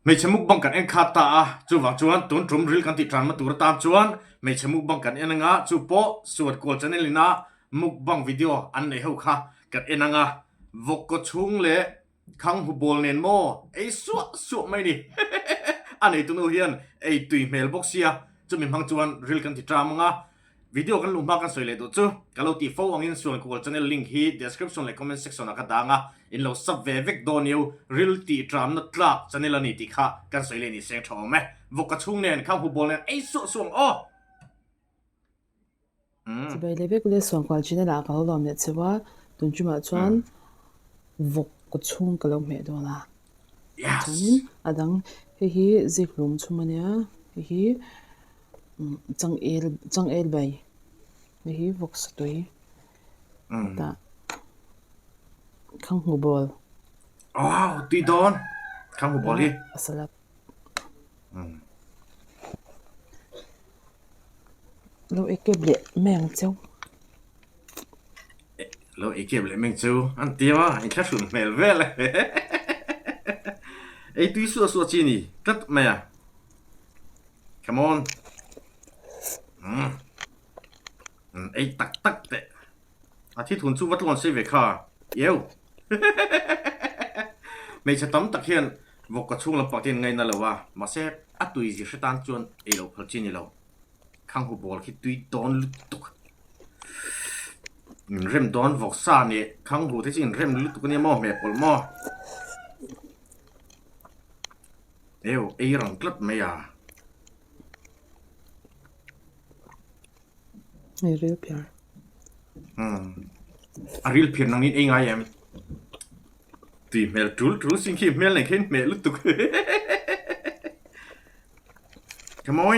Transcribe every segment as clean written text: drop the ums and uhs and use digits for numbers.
ไม่ใช่มุกบังกันเอ็นคาตาจูวักจวนตุนทรุมริลกันติดทรานมาตัวตามจวนไม่ใช่มุกบังกันเอ็นงาจูโปสวดโกลจันเนลินามุกบังวิดีโออันไหนเขาค่ะกันเอ็นงาวกก็ชุงเละขังหุบอลเนนโมไอ้สัวไม่ดิอันไหนตัวนู้นเฮียนไอ้ตุยเมลบ็อกเซียจะมีพังจวนริลกันติดทรามงาวิดีโอกันลุมมากันสวยเลยตัวจูกันเราตีโฟอังอินส่วนกูจะเนี่ยลิงก์ที่ description และ comment section นักดังอ่ะอินเราซับเวกโดนิว real ตีตรามนัดลักจะเนี่ยละนี่ตีค่ะกันสวยเลยนี่เสียงชอบไหมวกกระชุ่งเนี่ยข้างหูบอลเนี่ยไอ้ส่วนอ๋อจะไปเลยเวกเลยส่วนความจริงเนี่ยละเขาลองเนี่ยจะว่าตุนจุมาชวนวกกระชุ่งกันแล้วไม่ดูละจังอ่ะดังเฮ้ยจิกลมชุ่มเนี่ยเฮ้ยจังเอลไปเฮ้ยวกสตุยตาข้างหูบอลอ๋อตีโดนข้างหูบอลที่สลับเราเอ็กเก็บเละแมงเจ้าเราเอ็กเก็บเลยแมงเจ้าอันเดียวไอ้แค่สุ่นเมลเวลเลยไอ้ตุยสัวจีนี่กัดไหมอ่ะ come onไอ้ตักเตะอาทิตย์ทุนสู้วัดลอนเซเวค่าเยวไม่ใช่ตั้มตักเฮียนวกกระชุ่งลำปากเทียนไงนั่นแหละวะมาเซฟอัตุยจิสตันจวนไอ้เราพลจีนี่เราข้างหูบอลคิดตุยโดนลุตุกเริ่มโดนวอกซ่าเนี่ยข้างหูที่จริงเริ่มลุตุกเนี่ยมอแม่ปลมอเอวไอ้รังกลัดไม่อ่ะไม่เรียบเพียงรีลเพียงนั่งนี่เองไงเอ็มตีเมลทูลสิ่งที่เมลไหนเห็นเมลลุตุกขโมย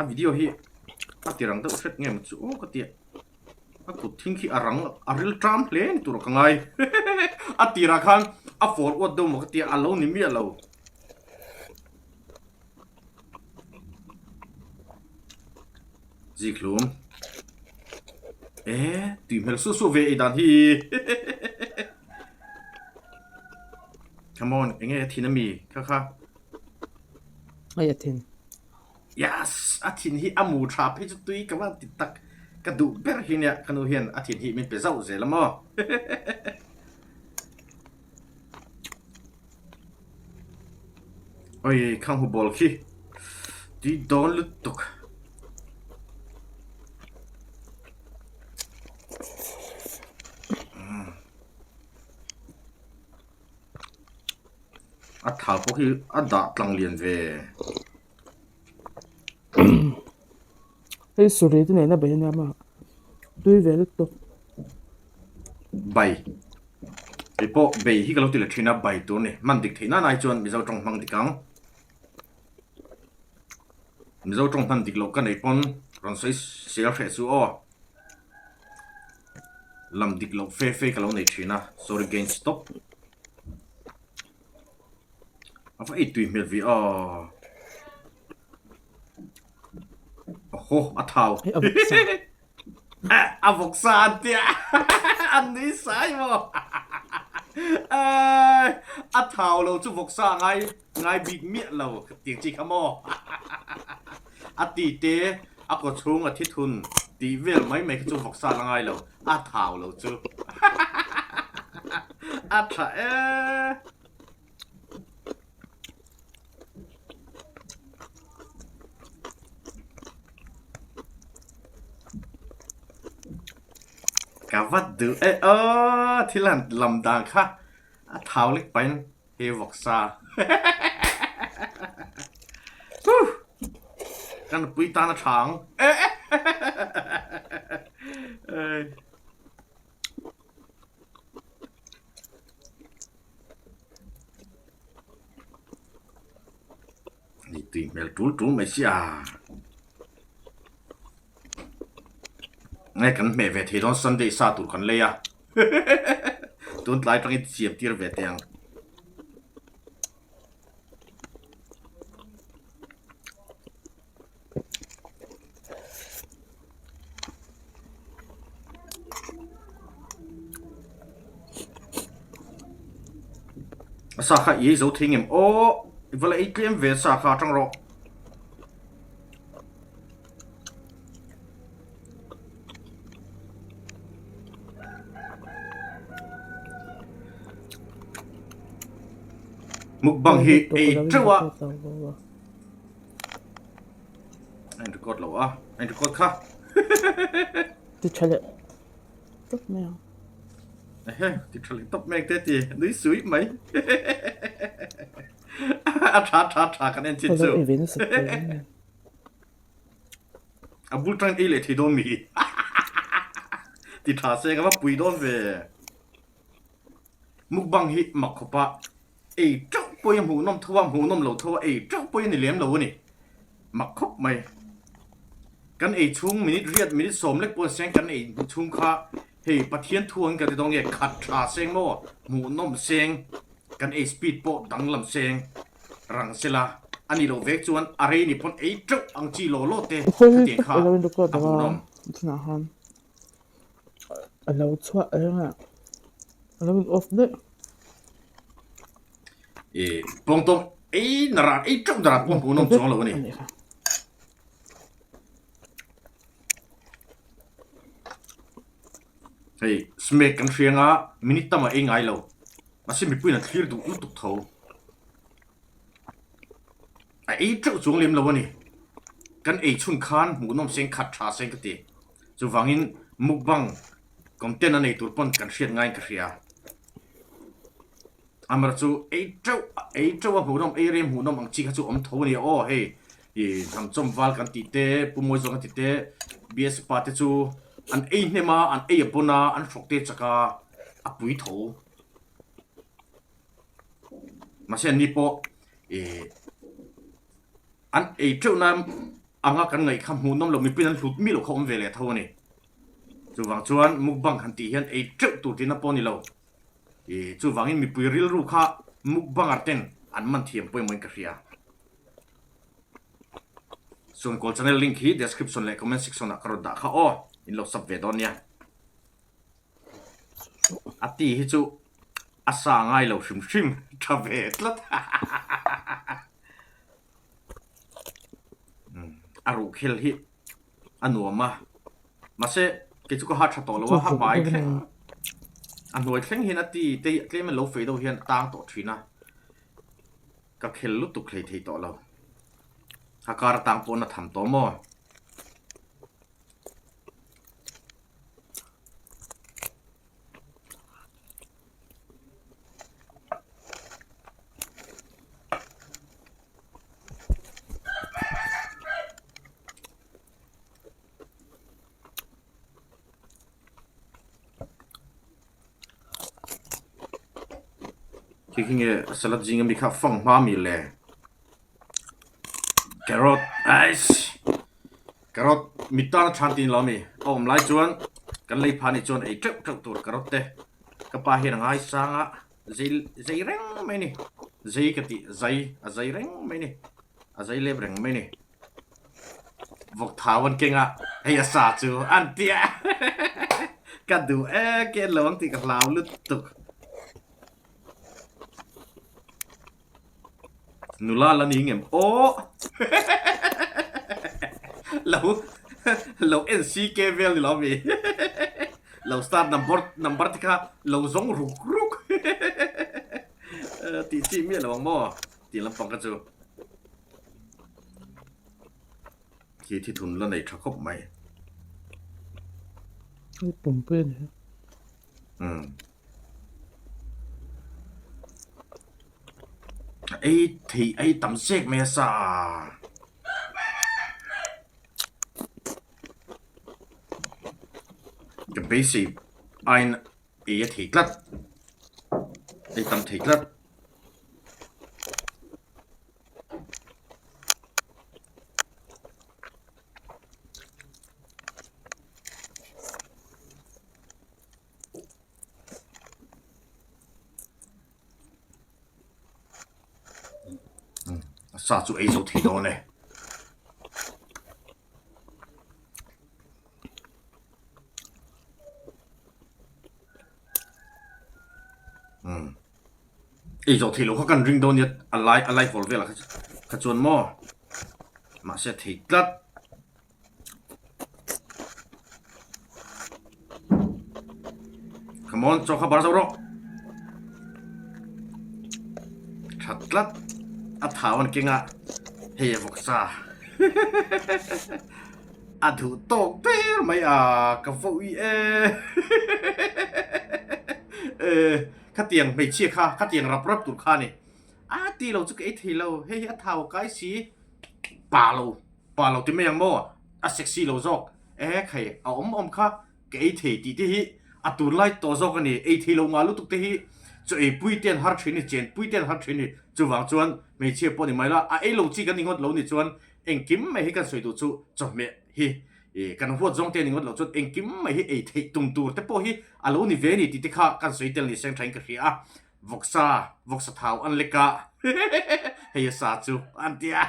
วิดีโอที่ตีรังตัวเสร็จเงี้ยมันจู่ก็ตีกูทิ้งที่รีลทรัมเพลนตัวรักไงตีรักขันฟอร์วัดดูมันก็ตีอารมณ์นี่มีอะไรจิกลุมตีเมลสู้เวอีดันที่ come on เอ็งทีนั้นมีค่ะไม่อยากทิ้ง yes อาทิตย์ที่อามูทราเพจตุยกับว่าติดตักกระดูกเบรหินเนี่ยขนุเห็นอาทิตย์ที่มันเป็นเจ้าเสร็จแล้วมั้งโอ้ยข้างหัวบอลขี้ดีโดนลุตุกถามพวกที่ด่าตรังเรียนเวไอ้สุริยที่ไหนน่ะเบย์เนี่ยมาด้วยเวลตุกใบไอ้พวกใบที่เราติดเลยทีน่ะใบตัวเนี่ยมันดิกที่น่านายจวนมีเจ้าจงพังดิกังมีเจ้าจงพังดิกเรากันไอ้ปนรอนใส่เสียเฟซูอ้อลำดิกเราเฟ่กับเราในทีน่ะ sorry gain stopเอาไอ้ตุยเมลวีโอ้โหอัฐาวอวกษาเดียอันนี้สายมั้งอัฐาวเราจุวกษาไงบิ๊กเมียเราเตียงจีขโมตีเตะก็ช่วงอาทิตย์ทุนตีเวลไม่จุวกษาไงเราอัฐาวเราจุอัฐกับวัดดูที่หลังลำดังค่ะเท้าเล็กไปเฮวอกซากันปุยตาหน้าช้างนี่ตีเมลจูไม่ใช่ไงกันแม่เวทีตอนซันเดย์ซาตุกันเลยอ่ะตุนไล่ตรงนี้เสียบตีร์เวทียัง sa kha ye zo thing em o vala e klem ve sa kha tang ro mukbang hi e trawa anh record lo à anh record kha tu chale tốt mèo thì trở lại top make thế thì núi suối mấy thả cái nên chết hello rồi event sắp tới à bút trang ấy lại thì đôi mì thì thả xe cái mắt bùi đón về mukbang hi mặc khóc ba ấy chắc bôi em hủ nôm thua hủ nôm lẩu thua ấy chắc bôi này liếm lẩu này mặc khóc màyกันไอชุ่งมินิเรียดมินิสมเล็กปนเสียงกันไอชุ่งข้าเฮ้ยปะเทียนทวงกันที่ตรงเนี้ยขัดชาเสียงโม่หมูนมเสียงกันไอสปีดโปดังลำเสียงรังเสลาอันนี้เราเวกจวนอะไรนี่พนไอจุอังจีโลโลเตะเตียงข้า เราเป็นตัวกด หมูน ว่าม ทุนอาหารเราชั่วเองอ่ะเราเป็นออฟเด้ปงตรงไอนาราไอจุนาราปนหมูนมจวงเราเนี่ยเฮ้ยสมัยกันเชียงอ่ะมินิตั้มมาเองไงเรามาสิมีปุ่นนั่นที่ดูลุกเท่าไอ้เจ้าจวงเลี้ยมเราวะนี่กันไอ้ชุนคานหมูน้ำเสียงขัดชาเสียงกติจูฟังอินมุกบังก็เต้นอันไอ้ตัวปนกันเชียงไงกันเชียอามาจูไอ้เจ้าว่าหมูน้ำไอ้เรียมหมูน้ำอังจีเขาจูอมทูนี่โอ้เฮ้ยทำจอมวาลกันติเต้ปุ่มมวยจงกันติเต้เบียสปาเตจูอันไอ้เนี่ยมาอันไอ้ยปนาอันฟกเตจักาอปุยโถมาเช่นนี้ปออันไอ้เจ้านั้นอ่างกันไงคำหูน้ำเรามีเป็นอันหลุดมีหลุดของเวลาเท่านี้จู่วังชวนมุกบังคันตีเห็นไอ้เจ้าตัวที่นับปอนี่เราจู่วังนี้มีปุยริลรูข้ามุกบังอัดเต็นอันมันเทียมปุยมันกระเรียส่วนกอลชาแนลลิงก์ที่ description และ comment section นักกระดาษข้าอ้ออินเราสับเวดอนเนี่ยอัตีให้จู่อาสาง่ายเราชิมทำเวดละอารุเคลฮิอันนัวมาเสกิจก็ฮัตชะตอแล้วว่าฮับไปแค่อันนัวแค่เห็นอัตีแต่เกมมันโลเฟดเอาเห็นต่างต่อทีนะก็เคลลุตุเคลทีต่อเราหากการต่างปนทำต่อมอที่ขี้เงี้ยสลัดจริงมีข้าวฟังมามีเลยแครอทไอซ์แครอทมีตาชานตินเรามีเอาผมไล่จวนกันเลยพานิจวนไอ้เจ้าตัวแครอทเต้ก็ปาเห็นง่ายสังอ่ะใจเร่งไหมนี่ใจกติใจเร่งไหมนี่ใจเล็บเร่งไหมนี่บอกท้าวันเก่งอ่ะไอ้ยาสาจูอันเตียกัดดูเกลวังติกับลาวลุดตุกนูล่าละนี่เงี้ยโอ้เราเอ็นซีเคเวลนี่เรามีเราสตาร์ทนัมเบอร์ที่ข้าเราส่งรุกตีจีมีอะไรบ้างบ่ตีลำปองกันจูที่ทุนแล้วในชักคบไหมปุ่มเพื่อนไอ้ที่ไอ้ตำเสกเมษาจะไปสิไอ้ไอ้ที่กลัดไอ้ตำที่กลัดซาจูไอ้สุดที่โดนเลย ấy rồi thì lúc họ cần ring đâu nhỉ alai phổ về là cái chuồn mò mà sẽ thấy rất come on cho các bạn rồi thật rất thảo anh kinh ạ hey Vawksa thủ tộc thế mày cái phụ ý khát tiền mày chia khát tiền rập tụt kha này tí lâu chút cái thì lâu hey thảo cái gì bà lâu thì mấy yang mò sexy lâu rồi khay kha cái thì tụt lại to rồi cái này thì lâu ngã lúc tụt thì cho bùi tiền hard train này bùi tiền hard train này cho vàng chuan mày chia bỏ đi mày là lâu chỉ cái ngót lâu này chuan anh kiếm mày cái sợi đồ chú cho mẹ kan huat zong te ningot lo chut engkim mai hi ei thei tum tur te po hi alo ni ve ni ti kha kan soi tel ni seng thain ka ria Vawksa thau an leka hei sa chu an tia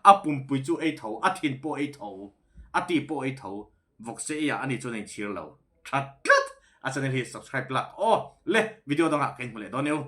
apum pui chu ei tho athin po ei tho ati po ei tho Vawksa ya ani chu nei chir lo that a channel hi subscribe la le video dong ha ken mole doneu